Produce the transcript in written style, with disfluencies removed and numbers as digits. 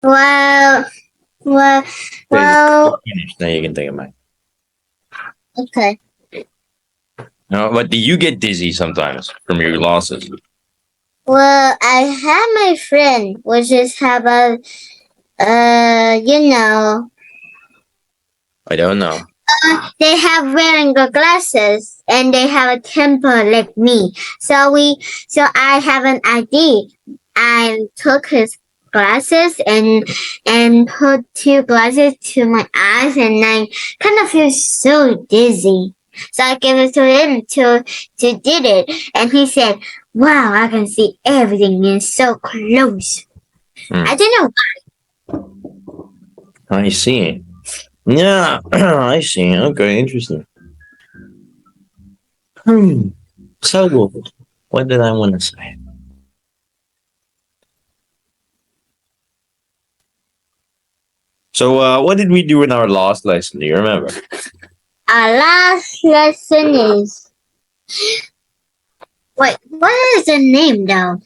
Well, well, Okay, well. finish. Now you can think of mine. Okay. No, but do you get dizzy sometimes from your losses? Well, I have my friend, which is have a, you know, I don't know. they have wearing the glasses and they have a temper like me. So I have an idea. I took his glasses and put two glasses to my eyes and I kind of feel so dizzy. So I gave it to him to did it and he said, "Wow, I can see everything and so close." I don't know. I see. Yeah, I see. Okay, interesting. Hmm. So, what did I want to say? So, what did we do in our last lesson? Do you remember? Our last lesson is wait, what is the name though?